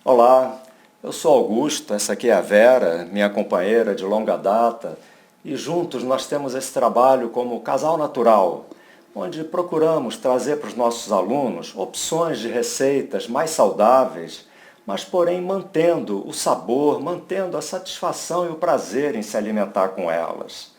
Olá, eu sou Augusto, essa aqui é a Vera, minha companheira de longa data, e juntos nós temos esse trabalho como Casal Natural, onde procuramos trazer para os nossos alunos opções de receitas mais saudáveis, mas porém mantendo o sabor, mantendo a satisfação e o prazer em se alimentar com elas.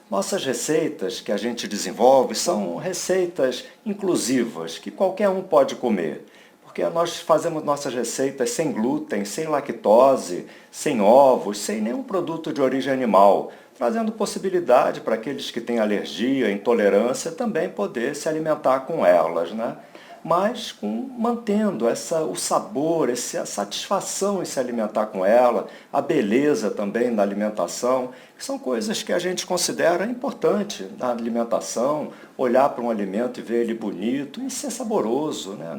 Nossas receitas que a gente desenvolve são receitas inclusivas, que qualquer um pode comer, porque nós fazemos nossas receitas sem glúten, sem lactose, sem ovos, sem nenhum produto de origem animal, trazendo possibilidade para aqueles que têm alergia, intolerância, também poder se alimentar com elas, né? Mas mantendo o sabor, a satisfação em se alimentar com ela, a beleza também da alimentação, que são coisas que a gente considera importante na alimentação, olhar para um alimento e ver ele bonito e ser saboroso, né?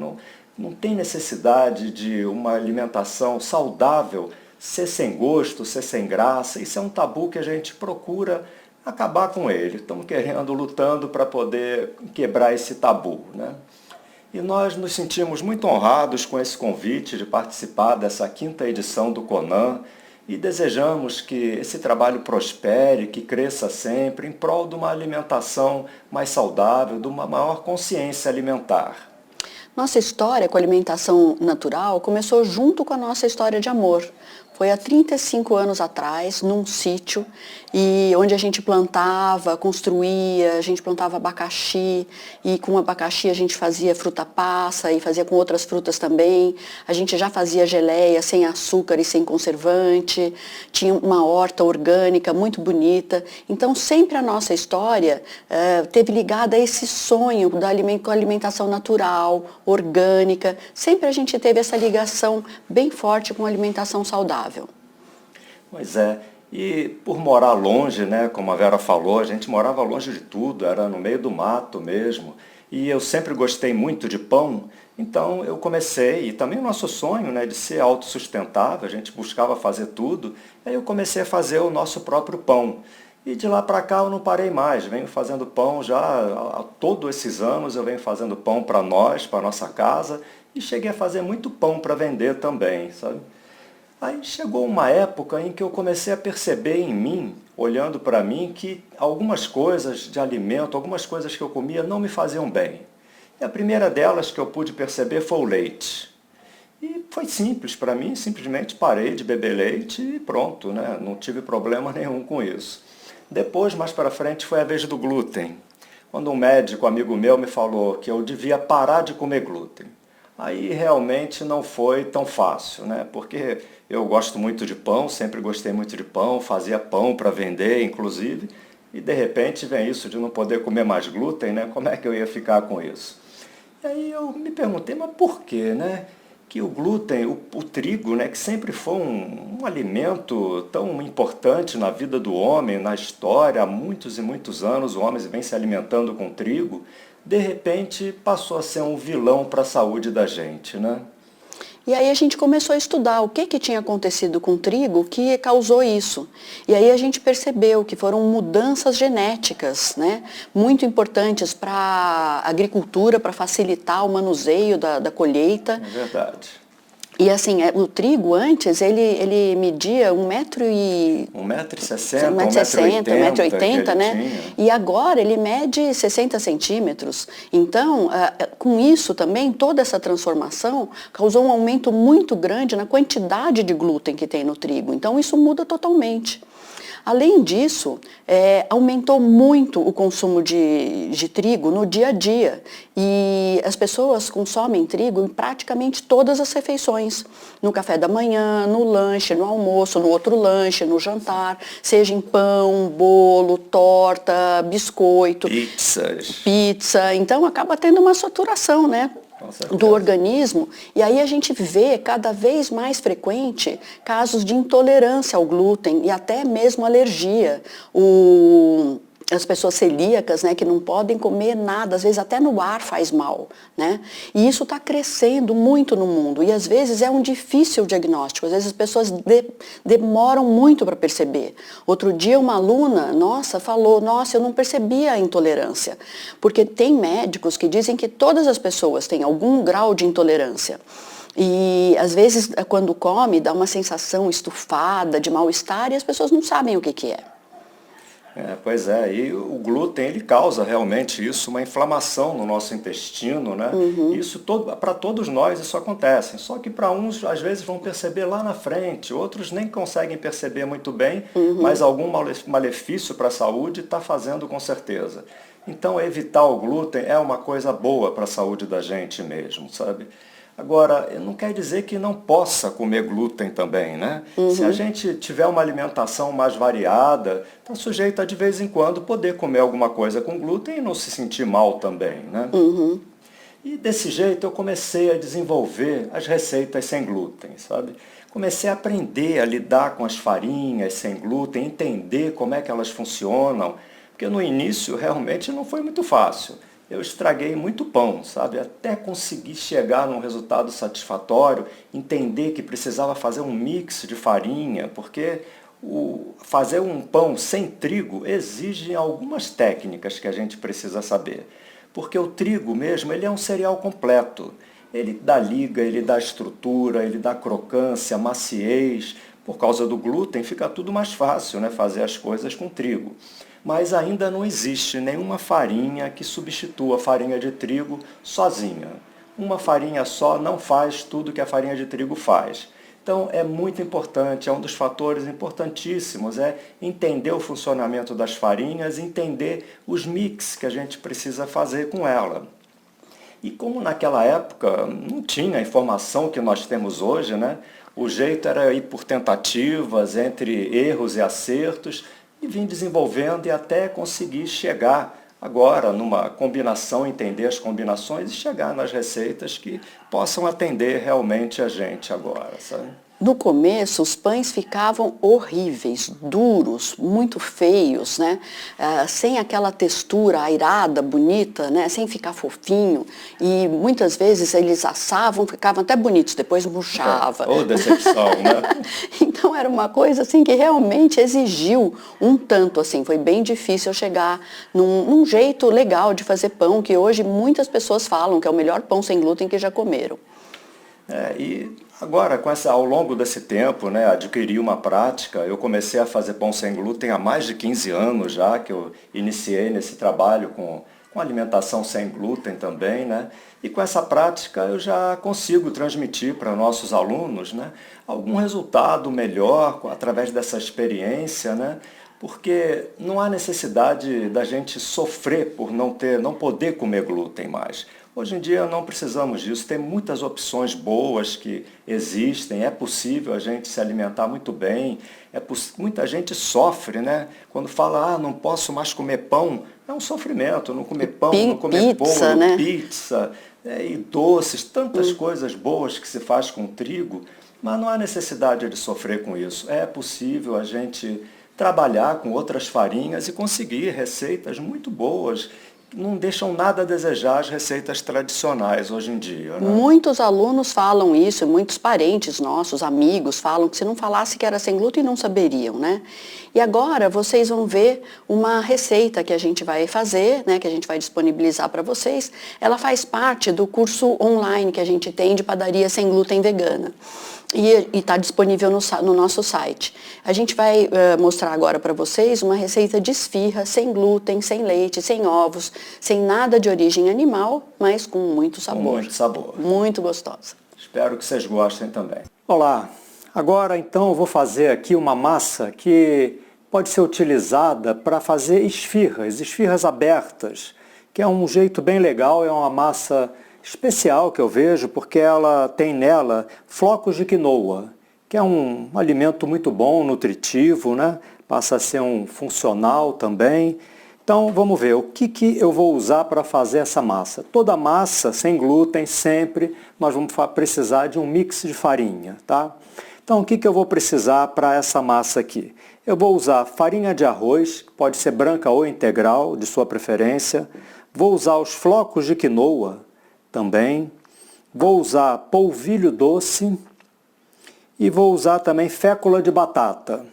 Não tem necessidade de uma alimentação saudável ser sem gosto, ser sem graça. Isso é um tabu que a gente procura acabar com ele. Estamos lutando para poder quebrar esse tabu, né? E nós nos sentimos muito honrados com esse convite de participar dessa 5ª edição do CONAN e desejamos que esse trabalho prospere, que cresça sempre em prol de uma alimentação mais saudável, de uma maior consciência alimentar. Nossa história com a alimentação natural começou junto com a nossa história de amor. Foi há 35 anos atrás, num sítio, e onde a gente plantava, construía, a gente plantava abacaxi, e com abacaxi a gente fazia fruta passa e fazia com outras frutas também. A gente já fazia geleia sem açúcar e sem conservante, tinha uma horta orgânica muito bonita. Então sempre a nossa história teve ligada a esse sonho da alimentação natural, orgânica. Sempre a gente teve essa ligação bem forte com a alimentação saudável. Pois é, e por morar longe, né, como a Vera falou, a gente morava longe de tudo, era no meio do mato mesmo, e eu sempre gostei muito de pão, então eu comecei, e também o nosso sonho, né, de ser autossustentável, a gente buscava fazer tudo, aí eu comecei a fazer o nosso próprio pão. E de lá para cá eu não parei mais, venho fazendo pão já há todos esses anos, eu venho fazendo pão para nós, para nossa casa, e cheguei a fazer muito pão para vender também, sabe? Aí chegou uma época em que eu comecei a perceber em mim, olhando para mim, que algumas coisas de alimento, algumas coisas que eu comia não me faziam bem. E a primeira delas que eu pude perceber foi o leite. E foi simples para mim, simplesmente parei de beber leite e pronto, né? Não tive problema nenhum com isso. Depois, mais para frente, foi a vez do glúten. Quando um médico amigo meu me falou que eu devia parar de comer glúten. Aí realmente não foi tão fácil, né? Porque eu gosto muito de pão, sempre gostei muito de pão, fazia pão para vender, inclusive, e de repente vem isso de não poder comer mais glúten, né? Como é que eu ia ficar com isso? E aí eu me perguntei, mas por quê, né? Que o glúten, o trigo, né, que sempre foi um alimento tão importante na vida do homem, na história, há muitos e muitos anos o homem vem se alimentando com trigo, de repente passou a ser um vilão para a saúde da gente, né? E aí a gente começou a estudar o que tinha acontecido com o trigo que causou isso. E aí a gente percebeu que foram mudanças genéticas, né, muito importantes para a agricultura, para facilitar o manuseio da colheita. É verdade. E assim, o trigo antes, ele media 1,60 m, 1,60 m, 1,80 m, né? tinha. E agora ele mede 60 centímetros. Então, com isso também, toda essa transformação causou um aumento muito grande na quantidade de glúten que tem no trigo. Então, isso muda totalmente. Além disso, aumentou muito o consumo de trigo no dia a dia e as pessoas consomem trigo em praticamente todas as refeições, no café da manhã, no lanche, no almoço, no outro lanche, no jantar, seja em pão, bolo, torta, biscoito, pizza, então acaba tendo uma saturação, né, do organismo, e aí a gente vê cada vez mais frequente casos de intolerância ao glúten e até mesmo alergia. As pessoas celíacas, né, que não podem comer nada, às vezes até no ar faz mal, né? E isso está crescendo muito no mundo e às vezes é um difícil diagnóstico, às vezes as pessoas demoram muito para perceber. Outro dia uma aluna, falou, eu não percebia a intolerância, porque tem médicos que dizem que todas as pessoas têm algum grau de intolerância. E às vezes quando come dá uma sensação estufada, de mal-estar, e as pessoas não sabem o que que é. Pois é, e o glúten ele causa realmente isso, uma inflamação no nosso intestino, né? Isso para todos nós isso acontece, só que para uns às vezes vão perceber lá na frente, outros nem conseguem perceber muito bem, mas algum malefício para a saúde está fazendo com certeza. Então evitar o glúten é uma coisa boa para a saúde da gente mesmo, sabe? Agora, não quer dizer que não possa comer glúten também, né? Se a gente tiver uma alimentação mais variada, está sujeito a de vez em quando poder comer alguma coisa com glúten e não se sentir mal também, né? E desse jeito eu comecei a desenvolver as receitas sem glúten, sabe? Comecei a aprender a lidar com as farinhas sem glúten, entender como é que elas funcionam, porque no início realmente não foi muito fácil. Eu estraguei muito pão, sabe? Até conseguir chegar num resultado satisfatório, entender que precisava fazer um mix de farinha, porque fazer um pão sem trigo exige algumas técnicas que a gente precisa saber. Porque o trigo mesmo, ele é um cereal completo. Ele dá liga, ele dá estrutura, ele dá crocância, maciez. Por causa do glúten fica tudo mais fácil, né? Fazer as coisas com trigo. Mas ainda não existe nenhuma farinha que substitua a farinha de trigo sozinha. Uma farinha só não faz tudo que a farinha de trigo faz. Então é muito importante, é um dos fatores importantíssimos, é entender o funcionamento das farinhas, entender os mix que a gente precisa fazer com ela. E como naquela época não tinha a informação que nós temos hoje, né? O jeito era ir por tentativas, entre erros e acertos, e vim desenvolvendo e até conseguir chegar agora numa combinação, entender as combinações e chegar nas receitas que possam atender realmente a gente agora, sabe? No começo, os pães ficavam horríveis, duros, muito feios, né? Sem aquela textura airada, bonita, né? Sem ficar fofinho. E muitas vezes eles assavam, ficavam até bonitos, depois murchava. Ô, decepção, né? Então era uma coisa assim que realmente exigiu um tanto, assim, foi bem difícil chegar num jeito legal de fazer pão, que hoje muitas pessoas falam que é o melhor pão sem glúten que já comeram. E agora, ao longo desse tempo, né, adquiri uma prática, eu comecei a fazer pão sem glúten há mais de 15 anos já, que eu iniciei nesse trabalho com alimentação sem glúten também, né? E com essa prática eu já consigo transmitir para nossos alunos, né, algum resultado melhor através dessa experiência, né? Porque não há necessidade da gente sofrer por não poder comer glúten mais. Hoje em dia não precisamos disso, tem muitas opções boas que existem, é possível a gente se alimentar muito bem, muita gente sofre, né? Quando fala, não posso mais comer pão, é um sofrimento, não comer pão, não comer bolo, né? Pizza, e doces, tantas coisas boas que se faz com trigo, mas não há necessidade de sofrer com isso, é possível a gente trabalhar com outras farinhas e conseguir receitas muito boas, não deixam nada a desejar as receitas tradicionais hoje em dia, né? Muitos alunos falam isso, muitos parentes nossos, amigos, falam que se não falasse que era sem glúten não saberiam, né? E agora vocês vão ver uma receita que a gente vai fazer, né, que a gente vai disponibilizar para vocês. Ela faz parte do curso online que a gente tem de padaria sem glúten vegana. E está disponível no nosso site. A gente vai mostrar agora para vocês uma receita de esfirra sem glúten, sem leite, sem ovos, sem nada de origem animal, mas com muito sabor. Com muito sabor. Muito gostosa. Espero que vocês gostem também. Olá, agora então eu vou fazer aqui uma massa que pode ser utilizada para fazer esfirras abertas, que é um jeito bem legal, é uma massa especial que eu vejo, porque ela tem nela flocos de quinoa, que é um alimento muito bom, nutritivo, né? Passa a ser um funcional também. Então vamos ver o que eu vou usar para fazer essa massa. Toda massa sem glúten, sempre nós vamos precisar de um mix de farinha, tá? Então o que eu vou precisar para essa massa aqui? Eu vou usar farinha de arroz, pode ser branca ou integral, de sua preferência. Vou usar os flocos de quinoa também. Vou usar polvilho doce e vou usar também fécula de batata.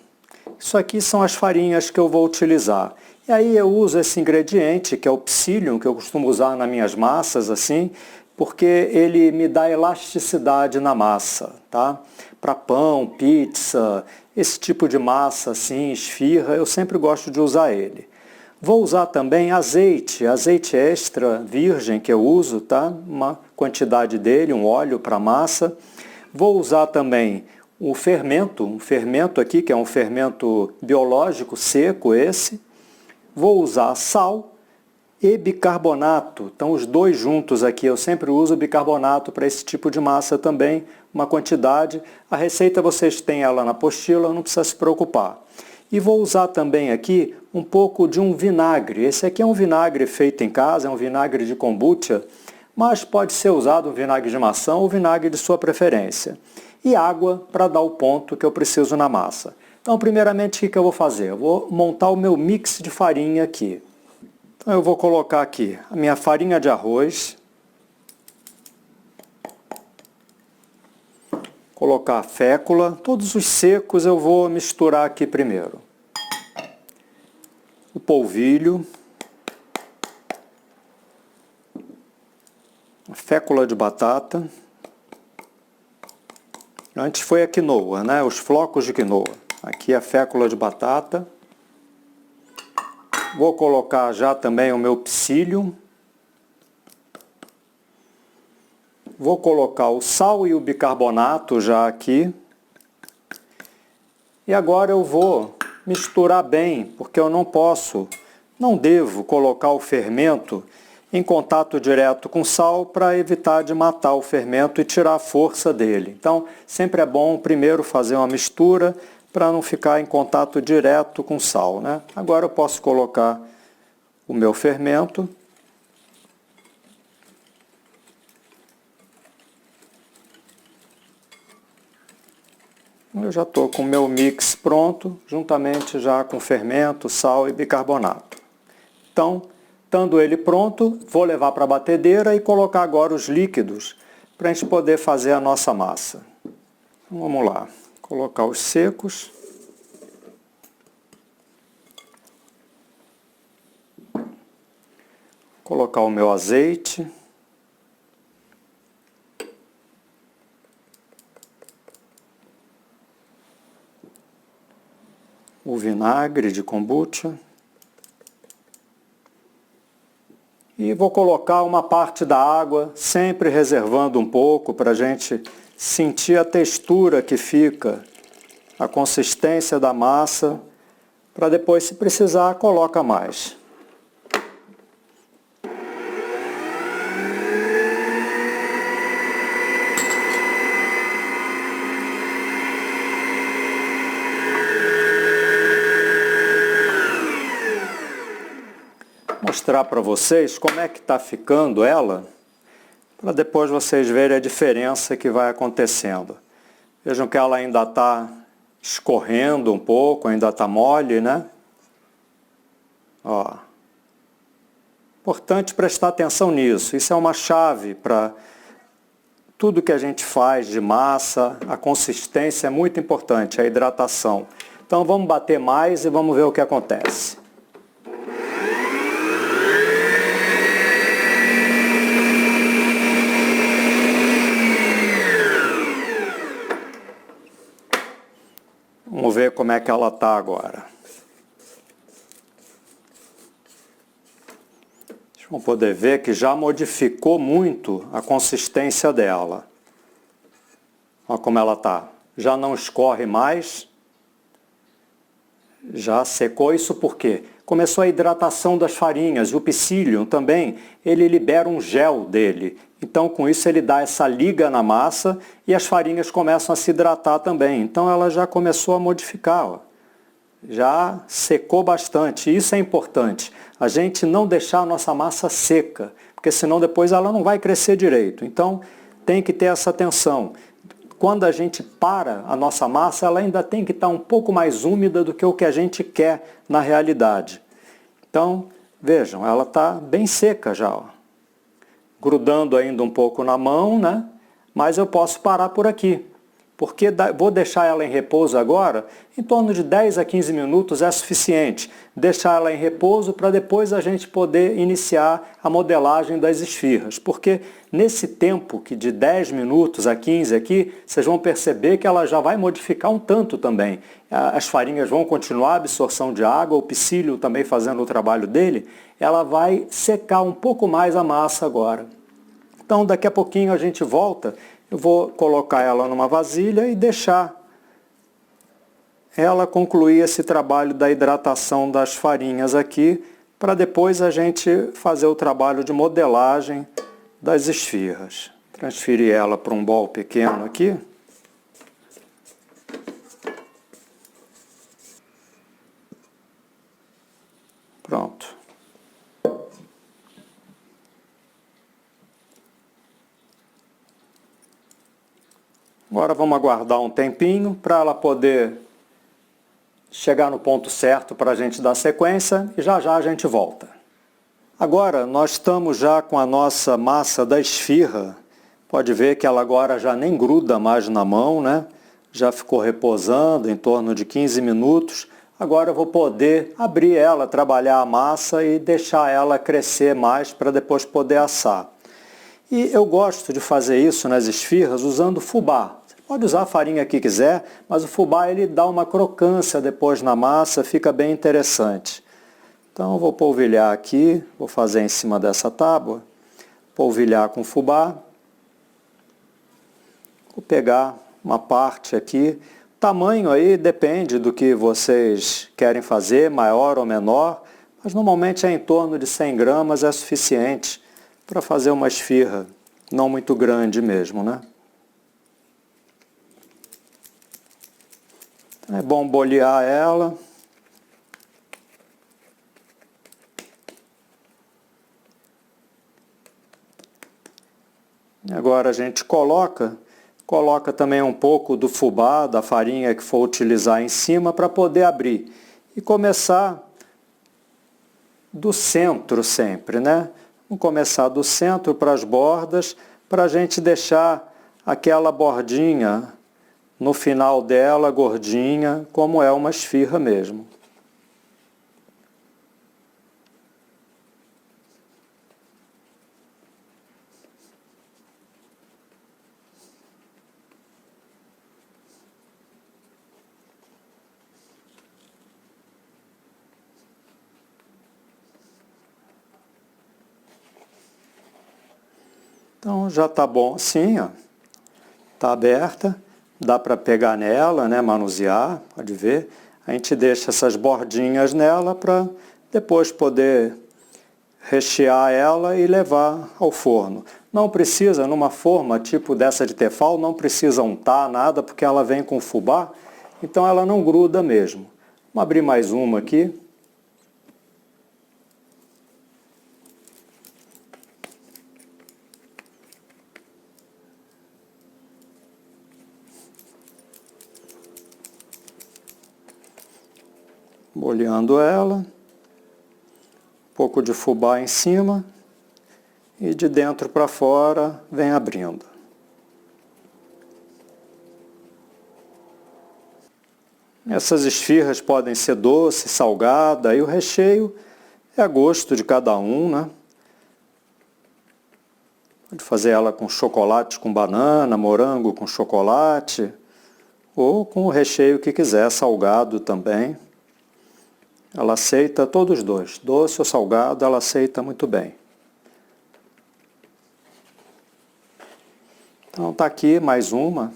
Isso aqui são as farinhas que eu vou utilizar. E aí eu uso esse ingrediente, que é o psyllium, que eu costumo usar nas minhas massas, assim, porque ele me dá elasticidade na massa, tá? Para pão, pizza, esse tipo de massa assim, esfirra, eu sempre gosto de usar ele. Vou usar também azeite extra virgem que eu uso, tá? Uma quantidade dele, um óleo para massa. Vou usar também um fermento aqui, que é um fermento biológico seco esse. Vou usar sal e bicarbonato. Então os dois juntos aqui, eu sempre uso bicarbonato para esse tipo de massa também, uma quantidade. A receita vocês têm ela na apostila, não precisa se preocupar. E vou usar também aqui um pouco de um vinagre. Esse aqui é um vinagre feito em casa, é um vinagre de kombucha, mas pode ser usado um vinagre de maçã ou vinagre de sua preferência. E água para dar o ponto que eu preciso na massa. Então, primeiramente, o que eu vou fazer? Eu vou montar o meu mix de farinha aqui. Então, eu vou colocar aqui a minha farinha de arroz, colocar a fécula, todos os secos eu vou misturar aqui primeiro. O polvilho, a fécula de batata, antes foi a quinoa, né? Os flocos de quinoa. Aqui a fécula de batata. Vou colocar já também o meu psyllium. Vou colocar o sal e o bicarbonato já aqui. E agora eu vou misturar bem, porque eu não devo colocar o fermento em contato direto com sal para evitar de matar o fermento e tirar a força dele. Então, sempre é bom primeiro fazer uma mistura para não ficar em contato direto com sal, né? Agora eu posso colocar o meu fermento. Eu já estou com o meu mix pronto, juntamente já com fermento, sal e bicarbonato. Então, estando ele pronto, vou levar para a batedeira e colocar agora os líquidos para a gente poder fazer a nossa massa. Então, vamos lá, colocar os secos. Colocar o meu azeite. O vinagre de kombucha. E vou colocar uma parte da água, sempre reservando um pouco para a gente sentir a textura que fica, a consistência da massa, para depois, se precisar, coloca mais. Mostrar para vocês como é que está ficando ela, para depois vocês verem a diferença que vai acontecendo. Vejam que ela ainda está escorrendo um pouco, ainda está mole, né? Ó. Importante prestar atenção nisso. Isso é uma chave para tudo que a gente faz de massa. A consistência é muito importante, a hidratação. Então vamos bater mais e vamos ver o que acontece. Vamos ver como é que ela está agora. Vocês vão poder ver que já modificou muito a consistência dela. Olha como ela está. Já não escorre mais. Já secou. Isso por quê? Começou a hidratação das farinhas. E o psyllium também, ele libera um gel dele. Então, com isso, ele dá essa liga na massa e as farinhas começam a se hidratar também. Então, ela já começou a modificar. Ó. Já secou bastante. Isso é importante. A gente não deixar a nossa massa seca, porque senão depois ela não vai crescer direito. Então, tem que ter essa atenção. Quando a gente para a nossa massa, ela ainda tem que estar um pouco mais úmida do que o que a gente quer na realidade. Então, vejam, ela está bem seca já. Ó. Grudando ainda um pouco na mão, né? Mas eu posso parar por aqui. porque vou deixar ela em repouso agora, em torno de 10 a 15 minutos é suficiente. Deixar ela em repouso para depois a gente poder iniciar a modelagem das esfirras, porque nesse tempo que de 10 minutos a 15 aqui, vocês vão perceber que ela já vai modificar um tanto também. As farinhas vão continuar a absorção de água, o psyllium também fazendo o trabalho dele, ela vai secar um pouco mais a massa agora. Então daqui a pouquinho a gente volta, eu vou colocar ela numa vasilha e deixar ela concluir esse trabalho da hidratação das farinhas aqui, para depois a gente fazer o trabalho de modelagem das esfirras. Transferir ela para um bol pequeno aqui. Pronto. Agora vamos aguardar um tempinho para ela poder chegar no ponto certo para a gente dar sequência e já já a gente volta. Agora nós estamos já com a nossa massa da esfirra. Pode ver que ela agora já nem gruda mais na mão, né? Já ficou reposando em torno de 15 minutos. Agora eu vou poder abrir ela, trabalhar a massa e deixar ela crescer mais para depois poder assar. E eu gosto de fazer isso nas esfirras usando fubá. Você pode usar a farinha que quiser, mas o fubá ele dá uma crocância depois na massa, fica bem interessante. Então eu vou polvilhar aqui, vou fazer em cima dessa tábua, polvilhar com fubá. Vou pegar uma parte aqui. O tamanho aí depende do que vocês querem fazer, maior ou menor, mas normalmente é em torno de 100 gramas, é suficiente para fazer uma esfirra, não muito grande mesmo, né? É bom bolear ela. Agora a gente coloca também um pouco do fubá, da farinha que for utilizar em cima para poder abrir. E começar do centro sempre, né? Vamos começar do centro para as bordas, para a gente deixar aquela bordinha no final dela, gordinha, como é uma esfirra mesmo. Então já está bom assim, ó. Está aberta, dá para pegar nela, né, manusear, pode ver. A gente deixa essas bordinhas nela para depois poder rechear ela e levar ao forno. Não precisa, numa forma tipo dessa de tefal, não precisa untar nada, porque ela vem com fubá, então ela não gruda mesmo. Vamos abrir mais uma aqui. Boleando ela, um pouco de fubá em cima e de dentro para fora vem abrindo. Essas esfirras podem ser doce, salgada, e o recheio é a gosto de cada um, né? Pode fazer ela com chocolate com banana, morango com chocolate, ou com o recheio que quiser, salgado também. Ela aceita todos os dois, doce ou salgado, ela aceita muito bem. Então está aqui mais uma.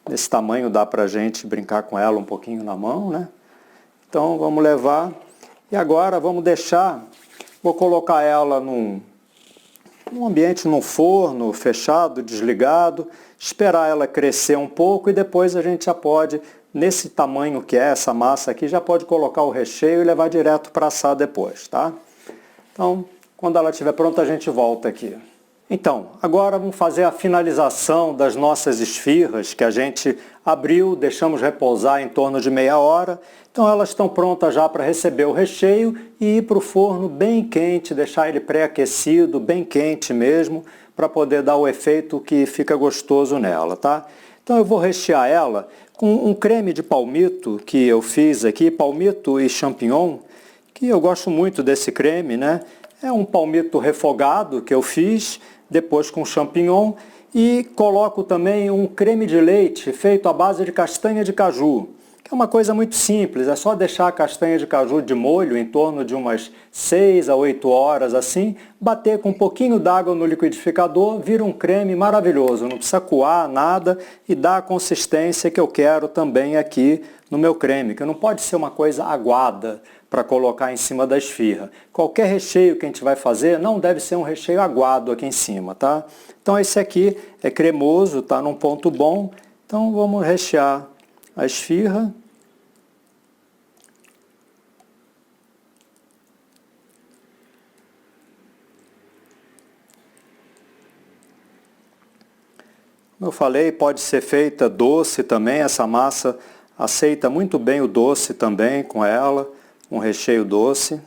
Nesse tamanho dá para a gente brincar com ela um pouquinho na mão, né? Então vamos levar. E agora vamos deixar, vou colocar ela num ambiente, num forno fechado, desligado, esperar ela crescer um pouco e depois a gente já pode, nesse tamanho que é essa massa aqui, já pode colocar o recheio e levar direto para assar depois, tá? Então, quando ela estiver pronta, a gente volta aqui. Então, agora vamos fazer a finalização das nossas esfirras, que a gente abriu, deixamos repousar em torno de meia hora. Então elas estão prontas já para receber o recheio e ir para o forno bem quente, deixar ele pré-aquecido, bem quente mesmo, para poder dar o efeito que fica gostoso nela, tá? Então eu vou rechear ela com um creme de palmito que eu fiz aqui, palmito e champignon, que eu gosto muito desse creme, né? É um palmito refogado que eu fiz, depois com champignon, e coloco também um creme de leite feito à base de castanha de caju, que é uma coisa muito simples, é só deixar a castanha de caju de molho em torno de umas 6 a 8 horas assim, bater com um pouquinho d'água no liquidificador, vira um creme maravilhoso, não precisa coar nada e dá a consistência que eu quero também aqui no meu creme, que não pode ser uma coisa aguada para colocar em cima da esfirra. Qualquer recheio que a gente vai fazer não deve ser um recheio aguado aqui em cima, tá? Então esse aqui é cremoso, tá num ponto bom, então vamos rechear a esfirra. Como eu falei, pode ser feita doce também, essa massa aceita muito bem o doce também com ela, um recheio doce.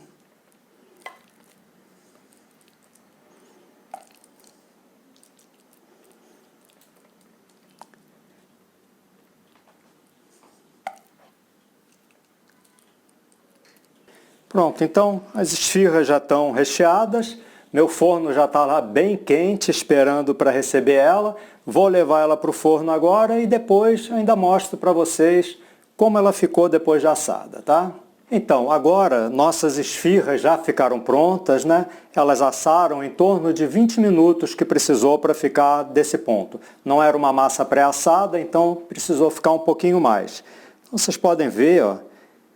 Pronto, então as esfirras já estão recheadas, meu forno já está lá bem quente, esperando para receber ela. Vou levar ela para o forno agora e depois ainda mostro para vocês como ela ficou depois de assada, tá? Então, agora nossas esfirras já ficaram prontas, né? Elas assaram em torno de 20 minutos que precisou para ficar desse ponto. Não era uma massa pré-assada, então precisou ficar um pouquinho mais. Então, vocês podem ver, ó,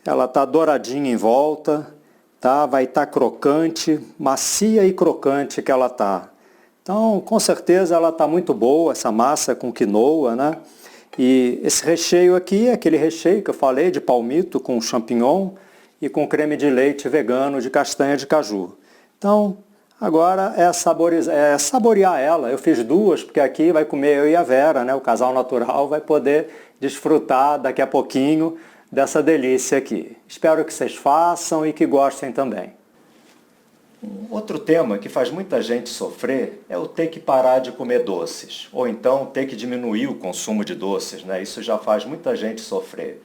ela está douradinha em volta, tá? Vai estar crocante, macia e crocante que ela está. Então, com certeza ela está muito boa, essa massa com quinoa, né? E esse recheio aqui é aquele recheio que eu falei de palmito com champignon e com creme de leite vegano de castanha de caju. Então, agora é saborear ela. Eu fiz duas, porque aqui vai comer eu e a Vera, né? O casal natural vai poder desfrutar daqui a pouquinho dessa delícia aqui. Espero que vocês façam e que gostem também. Outro tema que faz muita gente sofrer é o ter que parar de comer doces, ou então ter que diminuir o consumo de doces, né? Isso já faz muita gente sofrer.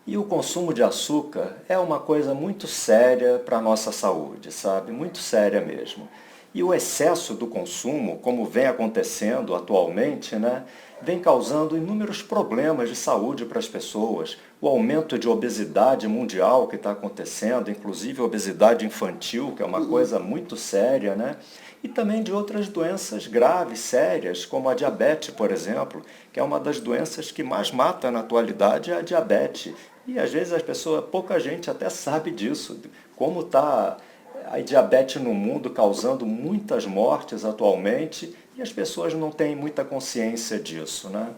E o consumo de açúcar é uma coisa muito séria para a nossa saúde, sabe? Muito séria mesmo. E o excesso do consumo, como vem acontecendo atualmente, né, vem causando inúmeros problemas de saúde para as pessoas. O aumento de obesidade mundial que está acontecendo, inclusive obesidade infantil, que é uma coisa muito séria, né? E também de outras doenças graves, sérias, como a diabetes, por exemplo, que é uma das doenças que mais mata na atualidade, é a diabetes. E às vezes pouca gente até sabe disso, como está a diabetes no mundo causando muitas mortes atualmente e as pessoas não têm muita consciência disso, né?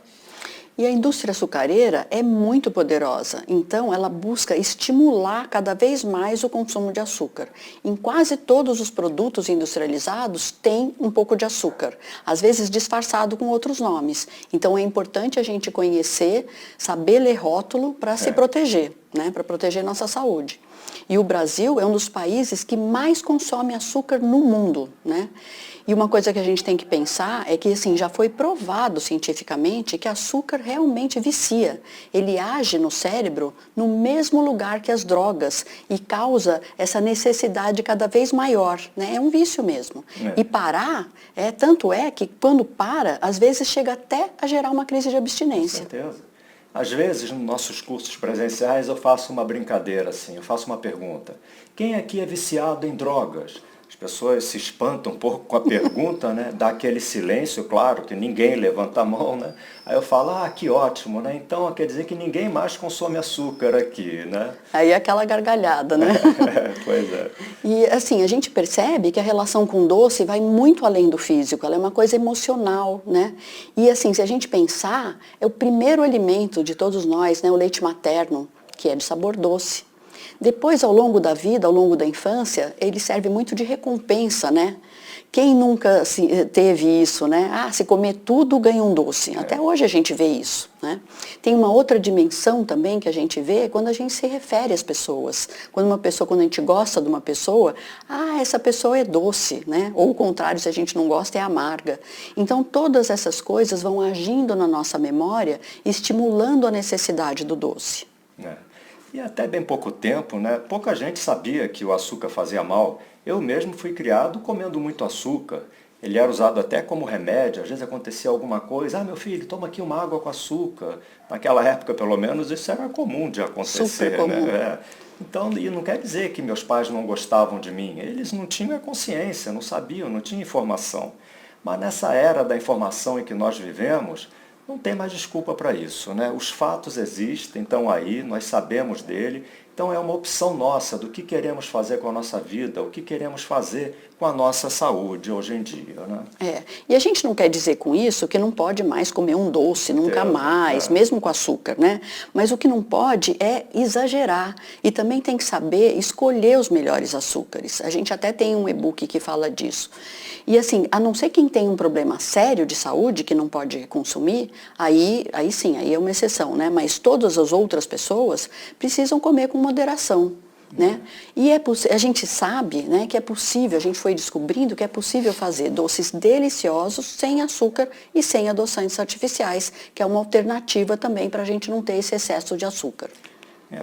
E a indústria açucareira é muito poderosa, então ela busca estimular cada vez mais o consumo de açúcar. Em quase todos os produtos industrializados tem um pouco de açúcar, às vezes disfarçado com outros nomes. Então é importante a gente conhecer, saber ler rótulo para se proteger, né? Para proteger nossa saúde. E o Brasil é um dos países que mais consome açúcar no mundo, né? E uma coisa que a gente tem que pensar é que assim, já foi provado cientificamente que açúcar realmente vicia. Ele age no cérebro no mesmo lugar que as drogas e causa essa necessidade cada vez maior, né? É um vício mesmo. E parar, tanto é que quando para, às vezes chega até a gerar uma crise de abstinência. Com certeza. Às vezes, nos nossos cursos presenciais, eu faço uma brincadeira assim, eu faço uma pergunta. Quem aqui é viciado em drogas? As pessoas se espantam um pouco com a pergunta, né? Dá aquele silêncio, claro, que ninguém levanta a mão, né? Aí eu falo, que ótimo, né? Então quer dizer que ninguém mais consome açúcar aqui, né? Aí é aquela gargalhada, né? Pois é. E assim, a gente percebe que a relação com o doce vai muito além do físico, ela é uma coisa emocional, né? E assim, se a gente pensar, é o primeiro alimento de todos nós, né? O leite materno, que é de sabor doce. Depois, ao longo da vida, ao longo da infância, ele serve muito de recompensa, né? Quem nunca teve isso, né? Ah, se comer tudo ganha um doce. Até hoje a gente vê isso, né? Tem uma outra dimensão também que a gente vê quando a gente se refere às pessoas. Quando a gente gosta de uma pessoa, ah, essa pessoa é doce, né? Ou o contrário, se a gente não gosta, é amarga. Então todas essas coisas vão agindo na nossa memória, estimulando a necessidade do doce. E até bem pouco tempo, né, pouca gente sabia que o açúcar fazia mal. Eu mesmo fui criado comendo muito açúcar. Ele era usado até como remédio, às vezes acontecia alguma coisa, ah, meu filho, toma aqui uma água com açúcar. Naquela época, pelo menos, isso era comum de acontecer. Super comum. Né? Então, e não quer dizer que meus pais não gostavam de mim. Eles não tinham a consciência, não sabiam, não tinham informação. Mas nessa era da informação em que nós vivemos, não tem mais desculpa para isso, né? Os fatos existem, estão aí, nós sabemos dele, então é uma opção nossa do que queremos fazer com a nossa vida, o que queremos fazer com a nossa saúde hoje em dia, né? E a gente não quer dizer com isso que não pode mais comer um doce, nunca mais, mesmo com açúcar, né? Mas o que não pode é exagerar e também tem que saber escolher os melhores açúcares. A gente até tem um e-book que fala disso. E assim, a não ser quem tem um problema sério de saúde que não pode consumir, aí sim, aí é uma exceção, né? Mas todas as outras pessoas precisam comer com moderação, né? E a gente sabe, né, que é possível, a gente foi descobrindo que é possível fazer doces deliciosos sem açúcar e sem adoçantes artificiais, que é uma alternativa também para a gente não ter esse excesso de açúcar.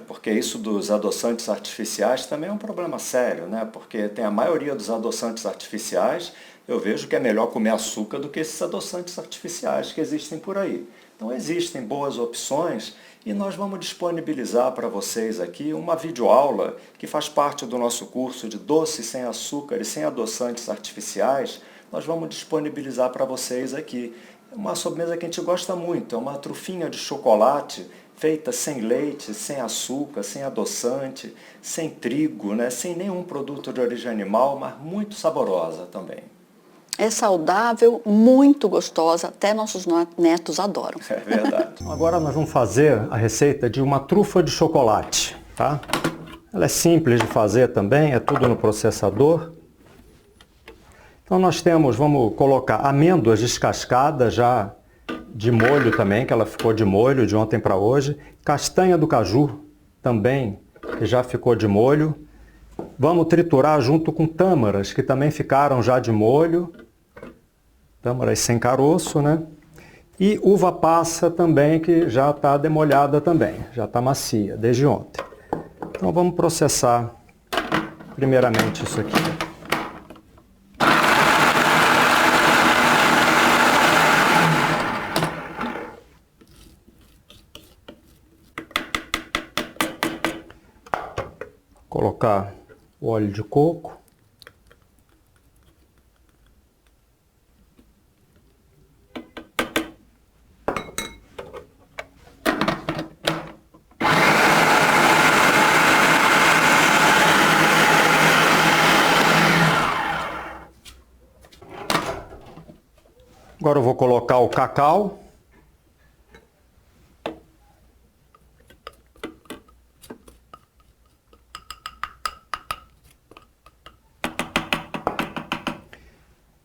Porque isso dos adoçantes artificiais também é um problema sério, né? Porque tem a maioria dos adoçantes artificiais, eu vejo que é melhor comer açúcar do que esses adoçantes artificiais que existem por aí. Então existem boas opções e nós vamos disponibilizar para vocês aqui uma videoaula que faz parte do nosso curso de doces sem açúcar e sem adoçantes artificiais. Nós vamos disponibilizar para vocês aqui. É uma sobremesa que a gente gosta muito, é uma trufinha de chocolate feita sem leite, sem açúcar, sem adoçante, sem trigo, né? Sem nenhum produto de origem animal, mas muito saborosa também. É saudável, muito gostosa, até nossos netos adoram. É verdade. Agora nós vamos fazer a receita de uma trufa de chocolate, tá? Ela é simples de fazer também, é tudo no processador. Então nós temos, vamos colocar amêndoas descascadas já de molho também, que ela ficou de molho de ontem para hoje. Castanha do caju também, que já ficou de molho. Vamos triturar junto com tâmaras, que também ficaram já de molho. Tâmaras sem caroço, né? E uva passa também, que já está demolhada também, já está macia, desde ontem. Então vamos processar primeiramente isso aqui. Colocar o óleo de coco. Agora eu vou colocar o cacau.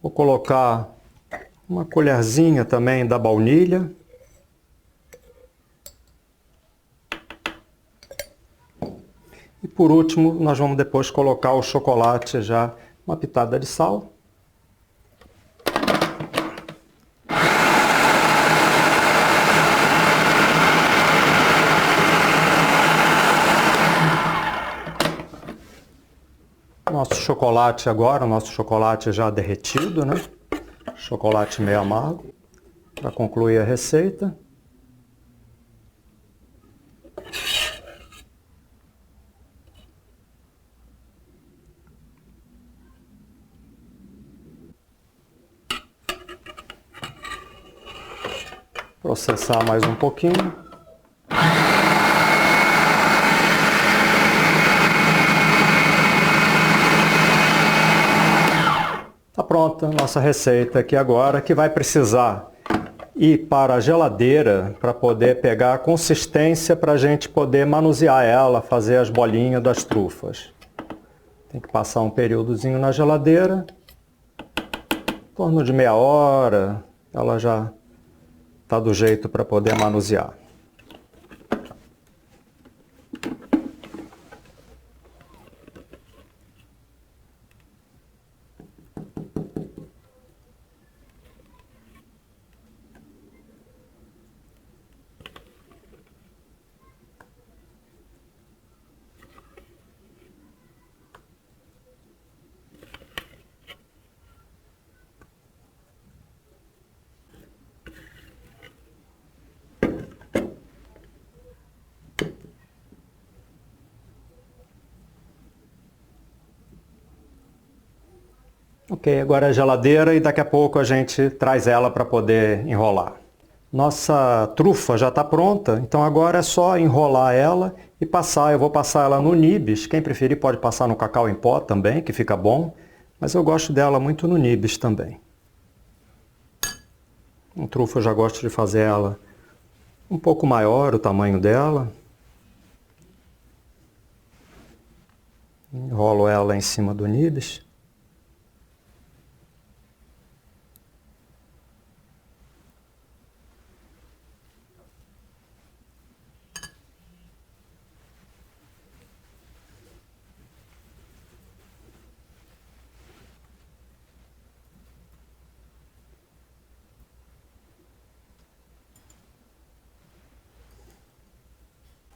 Vou colocar uma colherzinha também da baunilha. E por último, nós vamos depois colocar o chocolate já, uma pitada de sal. Nosso chocolate agora, nosso chocolate já derretido, né? Chocolate meio amargo, para concluir a receita. Processar mais um pouquinho. Está pronta a nossa receita aqui agora, que vai precisar ir para a geladeira para poder pegar a consistência para a gente poder manusear ela, fazer as bolinhas das trufas. Tem que passar um períodozinho na geladeira Em torno de meia hora, ela já está do jeito para poder manusear. Ok, agora a geladeira e daqui a pouco a gente traz ela para poder enrolar. Nossa trufa já está pronta, então agora é só enrolar ela e passar. Eu vou passar ela no nibs, quem preferir pode passar no cacau em pó também, que fica bom, mas eu gosto dela muito no nibs também. A trufa eu já gosto de fazer ela um pouco maior, o tamanho dela. Enrolo ela em cima do nibs.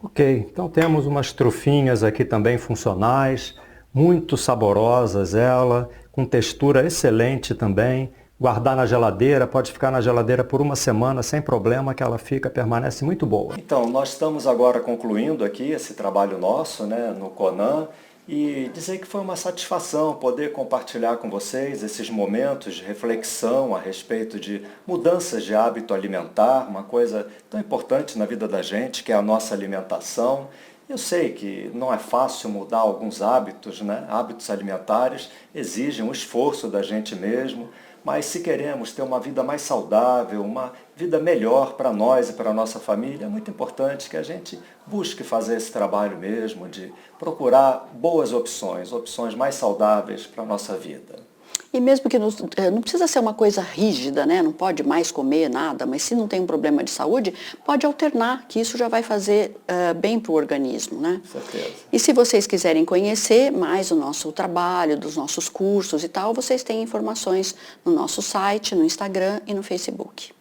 Ok, então temos umas trufinhas aqui também funcionais, muito saborosas ela, com textura excelente também. Guardar na geladeira, pode ficar na geladeira por uma semana sem problema, que ela permanece muito boa. Então, nós estamos agora concluindo aqui esse trabalho nosso, né, no Conan, e dizer que foi uma satisfação poder compartilhar com vocês esses momentos de reflexão a respeito de mudanças de hábito alimentar, uma coisa tão importante na vida da gente, que é a nossa alimentação. Eu sei que não é fácil mudar alguns hábitos, né? Hábitos alimentares exigem um esforço da gente mesmo, mas se queremos ter uma vida mais saudável, uma vida melhor para nós e para a nossa família, é muito importante que a gente busque fazer esse trabalho mesmo, de procurar boas opções, opções mais saudáveis para a nossa vida. E mesmo que não precisa ser uma coisa rígida, né? Não pode mais comer nada, mas se não tem um problema de saúde, pode alternar, que isso já vai fazer bem para o organismo, né? Certeza. E se vocês quiserem conhecer mais o nosso trabalho, dos nossos cursos e tal, vocês têm informações no nosso site, no Instagram e no Facebook.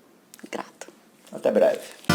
Grata. Até breve.